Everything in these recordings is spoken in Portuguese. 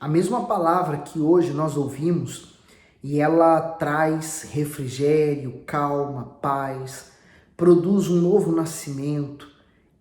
a mesma palavra que hoje nós ouvimos e ela traz refrigério, calma, paz, produz um novo nascimento,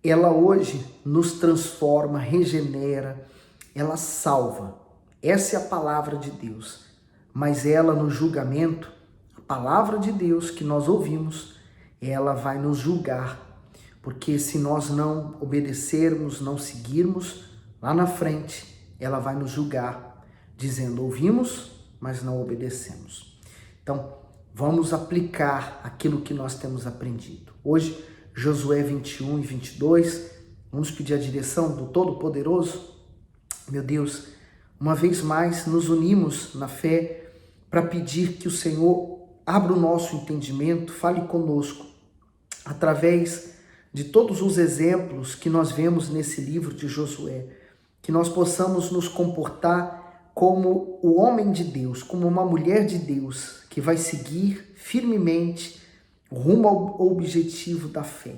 ela hoje nos transforma, regenera, ela salva. Essa é a palavra de Deus. Mas ela no julgamento, a palavra de Deus que nós ouvimos, ela vai nos julgar. Porque se nós não obedecermos, não seguirmos, lá na frente, ela vai nos julgar, dizendo, ouvimos, mas não obedecemos. Então, vamos aplicar aquilo que nós temos aprendido. Hoje, Josué 21 e 22, vamos pedir a direção do Todo-Poderoso. Meu Deus, uma vez mais nos unimos na fé para pedir que o Senhor abra o nosso entendimento, fale conosco, através de todos os exemplos que nós vemos nesse livro de Josué, que nós possamos nos comportar como o homem de Deus, como uma mulher de Deus, que vai seguir firmemente rumo ao objetivo da fé.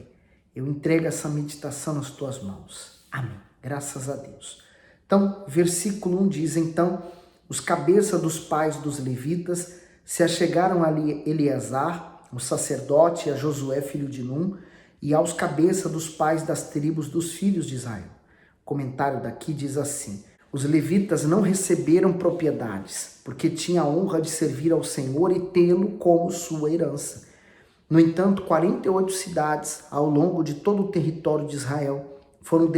Eu entrego essa meditação nas tuas mãos. Amém. Graças a Deus. Então, versículo 1 diz, então, os cabeças dos pais dos levitas se achegaram a Eleazar, o sacerdote, e a Josué, filho de Num, e aos cabeças dos pais das tribos dos filhos de Israel. O comentário daqui diz assim, os levitas não receberam propriedades, porque tinha a honra de servir ao Senhor e tê-lo como sua herança. No entanto, 48 cidades ao longo de todo o território de Israel foram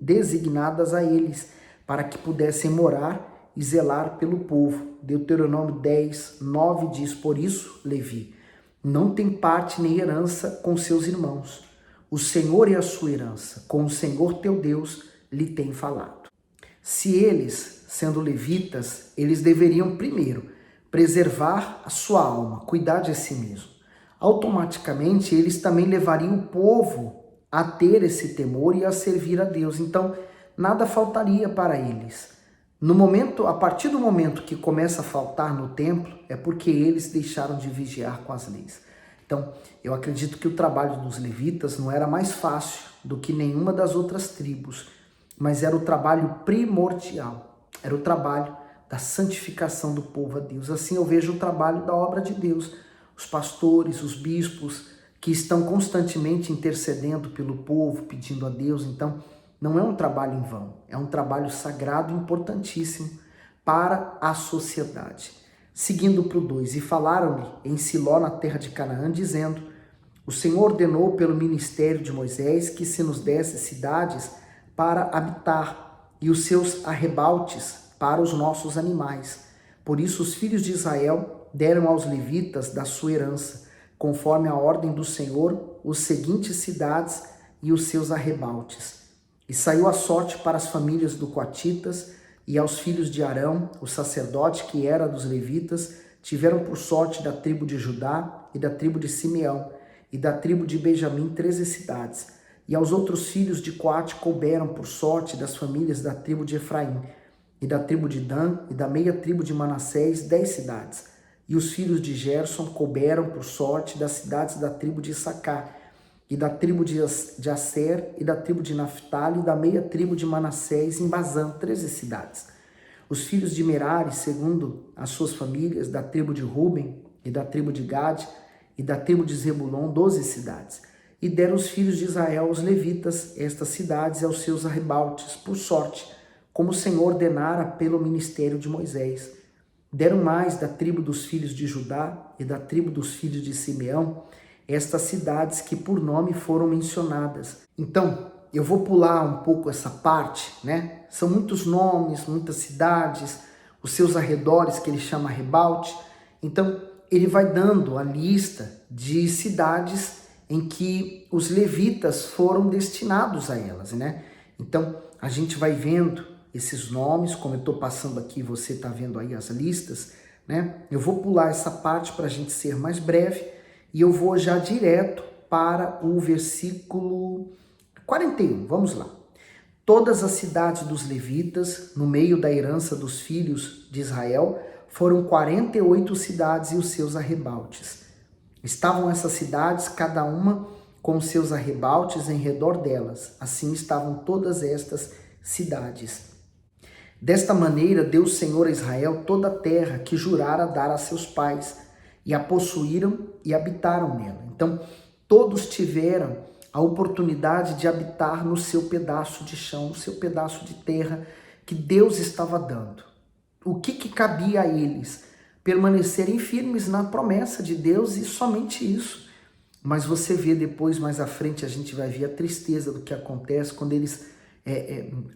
designadas a eles para que pudessem morar e zelar pelo povo. Deuteronômio 10, 9 diz, por isso, Levi, não tem parte nem herança com seus irmãos. O Senhor é a sua herança, com o Senhor teu Deus lhe tem falado. Se eles, sendo levitas, eles deveriam primeiro preservar a sua alma, cuidar de si mesmo. Automaticamente eles também levariam o povo a ter esse temor e a servir a Deus. Então, nada faltaria para eles. A partir do momento que começa a faltar no templo, é porque eles deixaram de vigiar com as leis. Então, eu acredito que o trabalho dos levitas não era mais fácil do que nenhuma das outras tribos, mas era o trabalho primordial, era o trabalho da santificação do povo a Deus. Assim eu vejo o trabalho da obra de Deus, os pastores, os bispos, que estão constantemente intercedendo pelo povo, pedindo a Deus. Então, não é um trabalho em vão, é um trabalho sagrado e importantíssimo para a sociedade. Seguindo para o 2, e falaram-lhe em Siló, na terra de Canaã, dizendo, o Senhor ordenou pelo ministério de Moisés que se nos desse cidades para habitar e os seus arrebaltes para os nossos animais. Por isso os filhos de Israel deram aos levitas da sua herança, conforme a ordem do Senhor, os seguintes cidades e os seus arrebaltes. E saiu a sorte para as famílias do Coatitas e aos filhos de Arão, o sacerdote que era dos levitas, tiveram por sorte da tribo de Judá e da tribo de Simeão e da tribo de Benjamim 13 cidades. E aos outros filhos de Coate couberam por sorte das famílias da tribo de Efraim e da tribo de Dan e da meia tribo de Manassés 10 cidades. E os filhos de Gerson couberam por sorte das cidades da tribo de Issacar e da tribo de Asser e da tribo de Naphtali e da meia tribo de Manassés em Bazã, 13 cidades. Os filhos de Merari, segundo as suas famílias, da tribo de Ruben e da tribo de Gade e da tribo de Zebulon, 12 cidades. E deram os filhos de Israel aos levitas estas cidades e aos seus arrebaltes, por sorte, como o Senhor ordenara pelo ministério de Moisés. Deram mais da tribo dos filhos de Judá e da tribo dos filhos de Simeão, estas cidades que por nome foram mencionadas. Então, eu vou pular um pouco essa parte, né? São muitos nomes, muitas cidades, os seus arredores que ele chama arrebalte. Então, ele vai dando a lista de cidades em que os levitas foram destinados a elas, né? Então, a gente vai vendo esses nomes, como eu estou passando aqui, você está vendo aí as listas, né? Eu vou pular essa parte para a gente ser mais breve e eu vou já direto para o versículo 41. Vamos lá. Todas as cidades dos levitas, no meio da herança dos filhos de Israel, foram 48 cidades e os seus arrebaltes. Estavam essas cidades, cada uma com seus arrebaltes em redor delas. Assim estavam todas estas cidades. Desta maneira deu o Senhor a Israel toda a terra que jurara dar a seus pais, e a possuíram e habitaram nela. Então, todos tiveram a oportunidade de habitar no seu pedaço de chão, no seu pedaço de terra que Deus estava dando. O que cabia a eles? Permanecerem firmes na promessa de Deus e somente isso. Mas você vê depois, mais à frente, a gente vai ver a tristeza do que acontece quando eles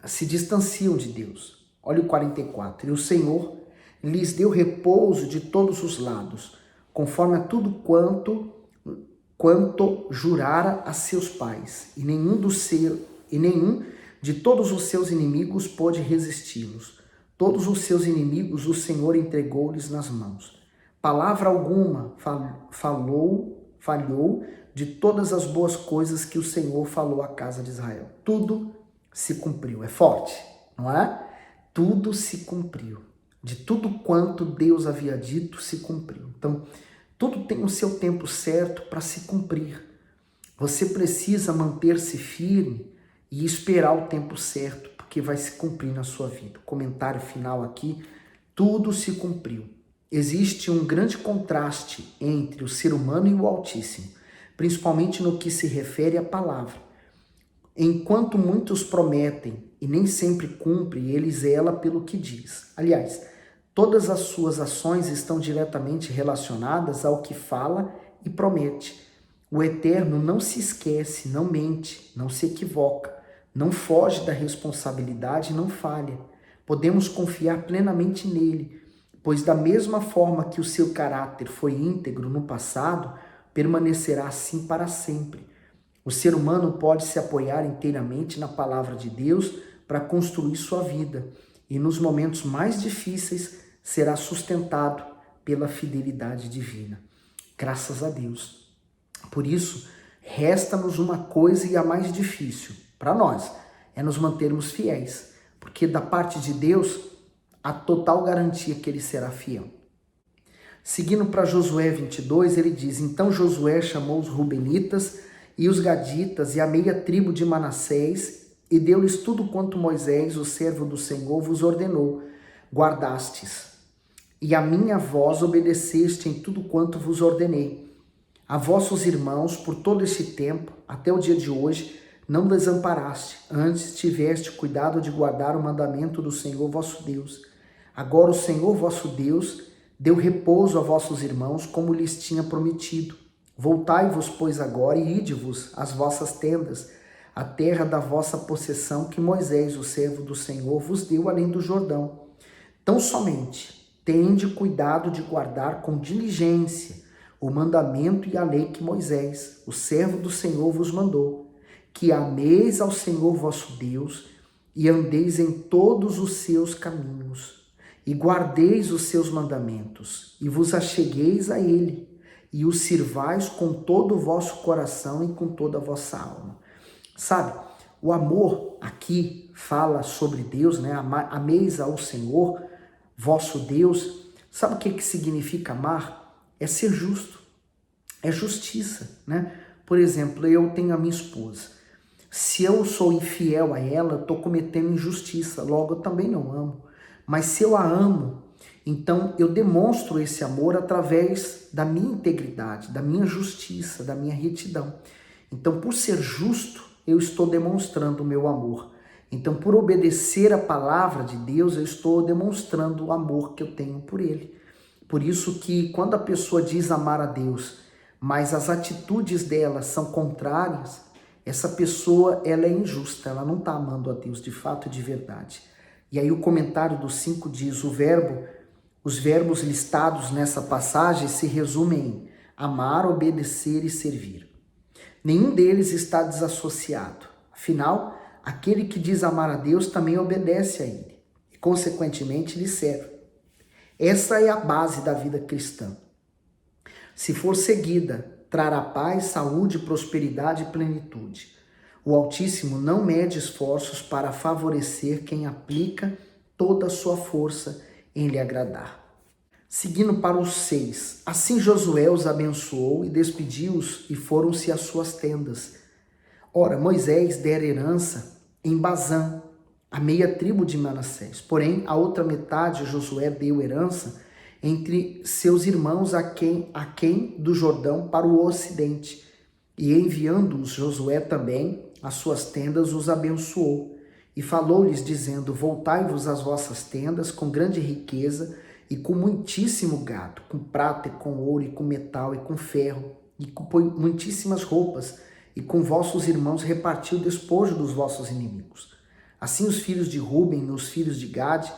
se distanciam de Deus. Olha o 44. E o Senhor lhes deu repouso de todos os lados, conforme a tudo quanto jurara a seus pais, e nenhum de todos os seus inimigos pôde resisti-los. Todos os seus inimigos o Senhor entregou-lhes nas mãos. Palavra alguma falhou de todas as boas coisas que o Senhor falou à casa de Israel. Tudo se cumpriu. É forte, não é? Tudo se cumpriu. De tudo quanto Deus havia dito, se cumpriu. Então, tudo tem o seu tempo certo para se cumprir. Você precisa manter-se firme e esperar o tempo certo, porque vai se cumprir na sua vida. Comentário final aqui, tudo se cumpriu. Existe um grande contraste entre o ser humano e o Altíssimo, principalmente no que se refere à palavra. Enquanto muitos prometem e nem sempre cumprem, ele zela pelo que diz. Aliás, todas as suas ações estão diretamente relacionadas ao que fala e promete. O Eterno não se esquece, não mente, não se equivoca, não foge da responsabilidade e não falha. Podemos confiar plenamente nele, pois da mesma forma que o seu caráter foi íntegro no passado, permanecerá assim para sempre. O ser humano pode se apoiar inteiramente na palavra de Deus para construir sua vida, e nos momentos mais difíceis será sustentado pela fidelidade divina. Graças a Deus. Por isso, resta-nos uma coisa e a mais difícil para nós, é nos mantermos fiéis, porque da parte de Deus, há total garantia que ele será fiel. Seguindo para Josué 22, ele diz: Então Josué chamou os Rubenitas e os Gaditas e a meia tribo de Manassés, e deu-lhes tudo quanto Moisés, o servo do Senhor, vos ordenou. Guardastes, e a minha voz obedeceste em tudo quanto vos ordenei. A vossos irmãos, por todo este tempo, até o dia de hoje, não desamparaste, antes tiveste cuidado de guardar o mandamento do Senhor vosso Deus. Agora o Senhor vosso Deus deu repouso a vossos irmãos, como lhes tinha prometido. Voltai-vos, pois, agora e ide-vos às vossas tendas, a terra da vossa possessão que Moisés, o servo do Senhor, vos deu além do Jordão. Tão somente tende cuidado de guardar com diligência o mandamento e a lei que Moisés, o servo do Senhor, vos mandou, que ameis ao Senhor vosso Deus e andeis em todos os seus caminhos, e guardeis os seus mandamentos, e vos achegueis a ele, e o sirvais com todo o vosso coração e com toda a vossa alma. Sabe, o amor aqui fala sobre Deus, né? Ameis ao Senhor, vosso Deus. Sabe o que significa amar? É ser justo, é justiça, né? Por exemplo, eu tenho a minha esposa. Se eu sou infiel a ela, eu estou cometendo injustiça, logo eu também não amo. Mas se eu a amo, então eu demonstro esse amor através da minha integridade, da minha justiça, da minha retidão. Então, por ser justo, eu estou demonstrando o meu amor. Então, por obedecer a palavra de Deus, eu estou demonstrando o amor que eu tenho por ele. Por isso que quando a pessoa diz amar a Deus, mas as atitudes dela são contrárias, essa pessoa ela é injusta, ela não está amando a Deus de fato e de verdade. E aí o comentário do 5 diz, os verbos listados nessa passagem se resumem em amar, obedecer e servir. Nenhum deles está desassociado. Afinal, aquele que diz amar a Deus também obedece a ele e, consequentemente, lhe serve. Essa é a base da vida cristã. Se for seguida, trará paz, saúde, prosperidade e plenitude. O Altíssimo não mede esforços para favorecer quem aplica toda a sua força em lhe agradar. Seguindo para os 6, assim Josué os abençoou e despediu-os e foram-se às suas tendas. Ora, Moisés dera herança em Bazã, a meia tribo de Manassés. Porém, a outra metade Josué deu herança entre seus irmãos aquém do Jordão para o ocidente. E enviando-os Josué também às suas tendas, os abençoou. E falou-lhes, dizendo: voltai-vos às vossas tendas com grande riqueza e com muitíssimo gado, com prata e com ouro e com metal e com ferro e com muitíssimas roupas, e com vossos irmãos repartiu o despojo dos vossos inimigos. Assim os filhos de Ruben e os filhos de Gade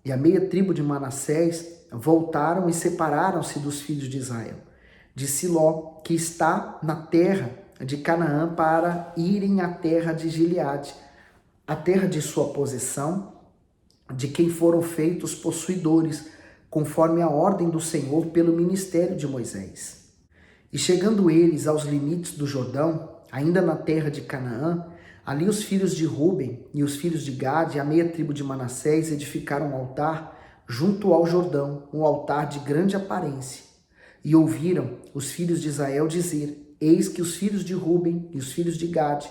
e a meia tribo de Manassés voltaram e separaram-se dos filhos de Israel, de Siló, que está na terra de Canaã, para irem à terra de Gileade, a terra de sua possessão, de quem foram feitos possuidores, conforme a ordem do Senhor pelo ministério de Moisés. E chegando eles aos limites do Jordão, ainda na terra de Canaã, ali os filhos de Ruben e os filhos de Gade e a meia tribo de Manassés edificaram um altar junto ao Jordão, um altar de grande aparência. E ouviram os filhos de Israel dizer: eis que os filhos de Ruben e os filhos de Gade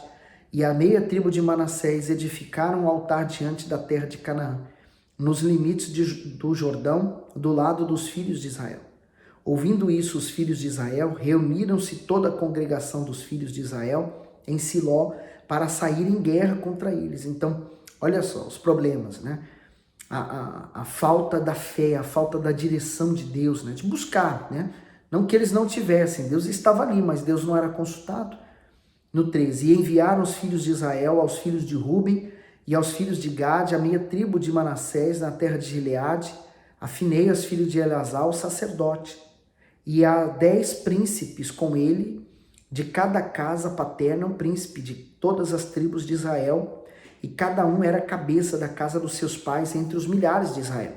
e a meia tribo de Manassés edificaram um altar diante da terra de Canaã, nos limites do Jordão, do lado dos filhos de Israel. Ouvindo isso, os filhos de Israel reuniram-se toda a congregação dos filhos de Israel em Siló para sair em guerra contra eles. Então, olha só os problemas, né? A falta da fé, a falta da direção de Deus, né? De buscar, né? Não que eles não tivessem, Deus estava ali, mas Deus não era consultado. No 13, e enviaram os filhos de Israel aos filhos de Ruben e aos filhos de Gade, a meia tribo de Manassés, na terra de Gileade, a Finéias, filho de Eleazar, o sacerdote, e a 10 príncipes com ele, de cada casa paterna, um príncipe de todas as tribos de Israel, e cada um era cabeça da casa dos seus pais entre os milhares de Israel.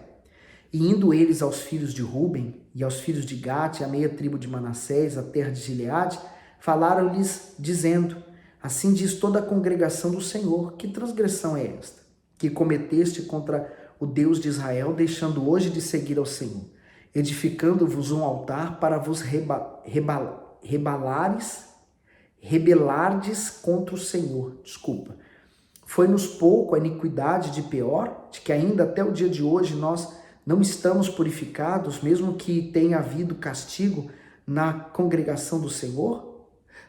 E indo eles aos filhos de Ruben e aos filhos de Gade, a meia tribo de Manassés, a terra de Gileade, falaram-lhes, dizendo: assim diz toda a congregação do Senhor, que transgressão é esta, que cometeste contra o Deus de Israel, deixando hoje de seguir ao Senhor, edificando-vos um altar para vos rebelardes contra o Senhor. Foi-nos pouco a iniquidade de Peor, de que ainda até o dia de hoje nós não estamos purificados, mesmo que tenha havido castigo na congregação do Senhor?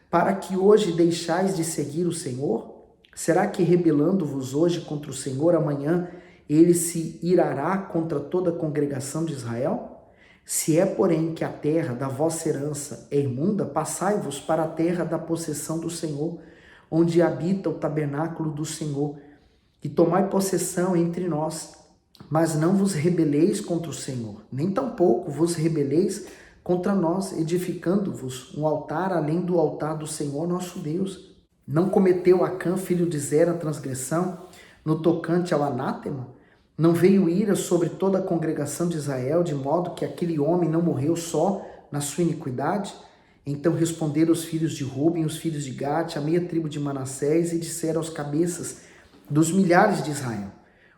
Para que hoje deixais de seguir o Senhor? Será que rebelando-vos hoje contra o Senhor, amanhã ele se irará contra toda a congregação de Israel? Se é, porém, que a terra da vossa herança é imunda, passai-vos para a terra da possessão do Senhor, onde habita o tabernáculo do Senhor, e tomai possessão entre nós. Mas não vos rebeleis contra o Senhor, nem tampouco vos rebeleis contra nós, edificando-vos um altar além do altar do Senhor nosso Deus. Não cometeu Acã, filho de Zera, a transgressão no tocante ao anátema? Não veio ira sobre toda a congregação de Israel, de modo que aquele homem não morreu só na sua iniquidade? Então responderam os filhos de Ruben, os filhos de Gade, a meia tribo de Manassés, e disseram aos cabeças dos milhares de Israel: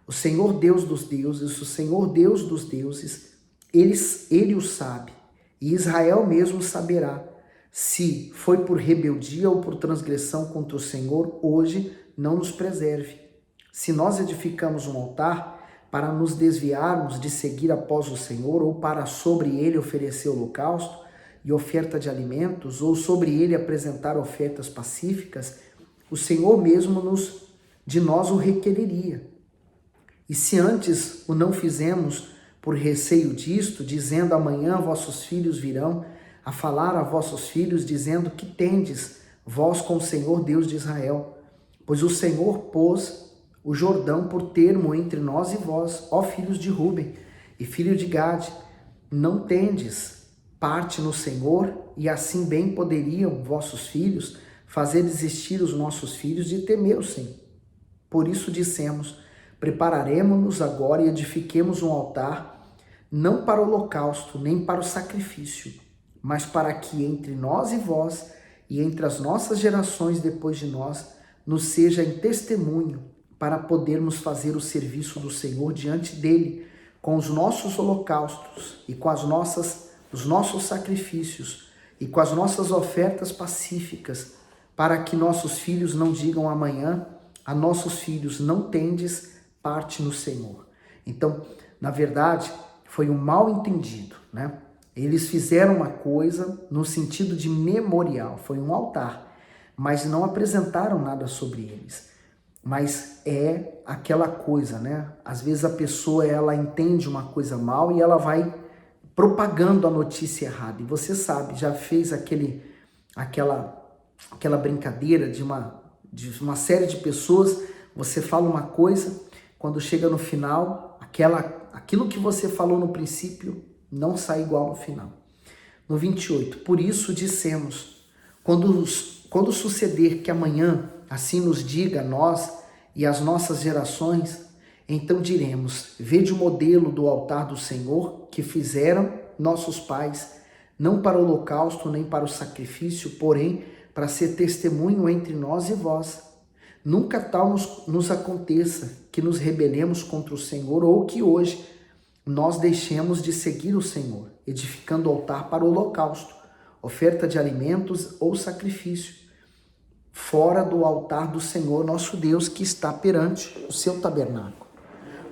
o Senhor Deus dos deuses, o Senhor Deus dos deuses, ele o sabe, e Israel mesmo saberá, se foi por rebeldia ou por transgressão contra o Senhor, hoje não nos preserve. Se nós edificamos um altar para nos desviarmos de seguir após o Senhor, ou para sobre ele oferecer holocausto e oferta de alimentos, ou sobre ele apresentar ofertas pacíficas, o Senhor mesmo de nós o requereria. E se antes o não fizemos por receio disto, dizendo: amanhã vossos filhos virão a falar a vossos filhos, dizendo: que tendes vós com o Senhor Deus de Israel? Pois o Senhor pôs o Jordão por termo entre nós e vós, ó filhos de Ruben e filho de Gade. Não tendes parte no Senhor, e assim bem poderiam vossos filhos fazer desistir os nossos filhos de temer o Senhor. Por isso dissemos: prepararemo-nos agora e edifiquemos um altar, não para o holocausto, nem para o sacrifício, mas para que entre nós e vós, e entre as nossas gerações depois de nós, nos seja em testemunho, para podermos fazer o serviço do Senhor diante dele, com os nossos holocaustos e com os nossos sacrifícios e com as nossas ofertas pacíficas, para que nossos filhos não digam amanhã a nossos filhos: não tendes parte no Senhor. Então, na verdade, foi um mal entendido, né? Eles fizeram uma coisa no sentido de memorial, foi um altar, mas não apresentaram nada sobre eles. Mas é aquela coisa, né? Às vezes a pessoa, ela entende uma coisa mal e ela vai propagando a notícia errada. E você sabe, já fez aquela brincadeira de uma série de pessoas, você fala uma coisa, quando chega no final, aquilo que você falou no princípio não sai igual no final. No 28, por isso dissemos, quando suceder que amanhã assim nos diga a nós e as nossas gerações, então diremos, vede o modelo do altar do Senhor que fizeram nossos pais, não para o holocausto nem para o sacrifício, porém para ser testemunho entre nós e vós. Nunca tal nos aconteça que nos rebelemos contra o Senhor ou que hoje nós deixemos de seguir o Senhor, edificando altar para o holocausto, oferta de alimentos ou sacrifício, fora do altar do Senhor nosso Deus que está perante o seu tabernáculo.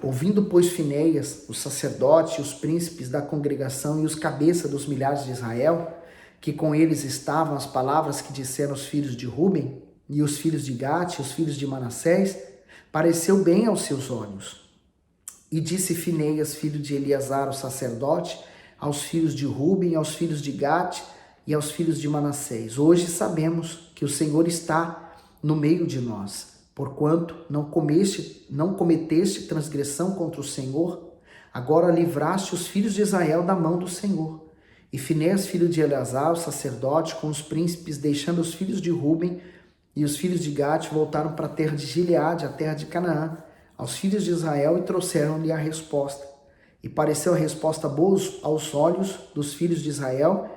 Ouvindo, pois, Finéias, o sacerdote, os príncipes da congregação e os cabeças dos milhares de Israel, que com eles estavam as palavras que disseram os filhos de Ruben, e os filhos de Gate, e os filhos de Manassés, pareceu bem aos seus olhos. E disse Finéias, filho de Eleazar, o sacerdote, aos filhos de Ruben, aos filhos de Gate e aos filhos de Manassés: hoje sabemos que o Senhor está no meio de nós, porquanto não cometeste transgressão contra o Senhor, agora livraste os filhos de Israel da mão do Senhor. E Finéias, filho de Eleazar, o sacerdote, com os príncipes, deixando os filhos de Ruben e os filhos de Gate, voltaram para a terra de Gileade, a terra de Canaã, aos filhos de Israel, e trouxeram-lhe a resposta. E pareceu a resposta boa aos olhos dos filhos de Israel,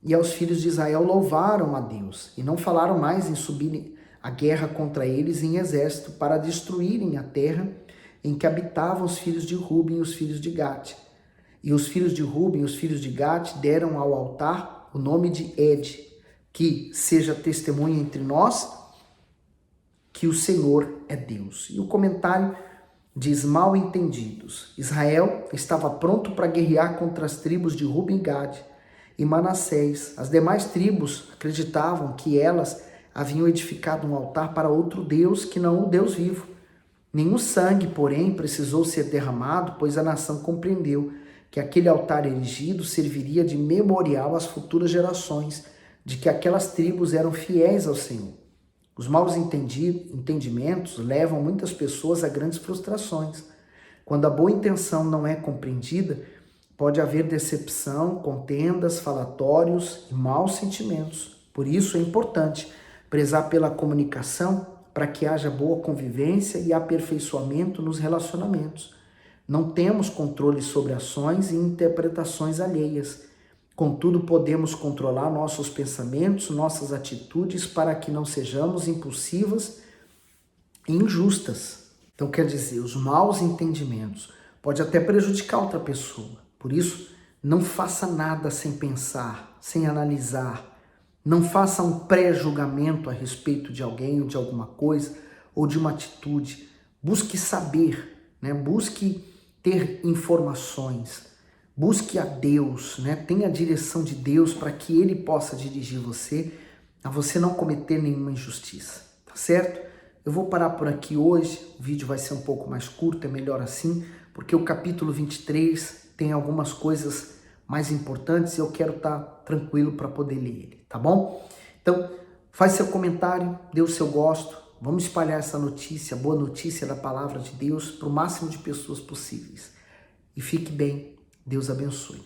e aos filhos de Israel louvaram a Deus, e não falaram mais em subir a guerra contra eles em exército, para destruírem a terra em que habitavam os filhos de Ruben e os filhos de Gate. E os filhos de Ruben e os filhos de Gate deram ao altar o nome de Ed, que seja testemunha entre nós que o Senhor é Deus. E o comentário diz: mal entendidos. Israel estava pronto para guerrear contra as tribos de Ruben, Gade e Manassés. As demais tribos acreditavam que elas haviam edificado um altar para outro Deus que não o Deus vivo. Nenhum sangue, porém, precisou ser derramado, pois a nação compreendeu que aquele altar erigido serviria de memorial às futuras gerações de que aquelas tribos eram fiéis ao Senhor. Os maus entendimentos levam muitas pessoas a grandes frustrações. Quando a boa intenção não é compreendida, pode haver decepção, contendas, falatórios e maus sentimentos. Por isso é importante prezar pela comunicação para que haja boa convivência e aperfeiçoamento nos relacionamentos. Não temos controle sobre ações e interpretações alheias. Contudo, podemos controlar nossos pensamentos, nossas atitudes, para que não sejamos impulsivas e injustas. Então, quer dizer, os maus entendimentos podem até prejudicar outra pessoa. Por isso, não faça nada sem pensar, sem analisar. Não faça um pré-julgamento a respeito de alguém ou de alguma coisa ou de uma atitude. Busque saber, né? Busque ter informações. Busque a Deus, né? Tenha a direção de Deus para que Ele possa dirigir você, a você não cometer nenhuma injustiça, tá certo? Eu vou parar por aqui hoje, o vídeo vai ser um pouco mais curto, é melhor assim, porque o capítulo 23 tem algumas coisas mais importantes e eu quero estar tranquilo para poder ler ele, tá bom? Então, faz seu comentário, dê o seu gosto, vamos espalhar essa notícia, boa notícia da palavra de Deus para o máximo de pessoas possíveis. E fique bem. Deus abençoe.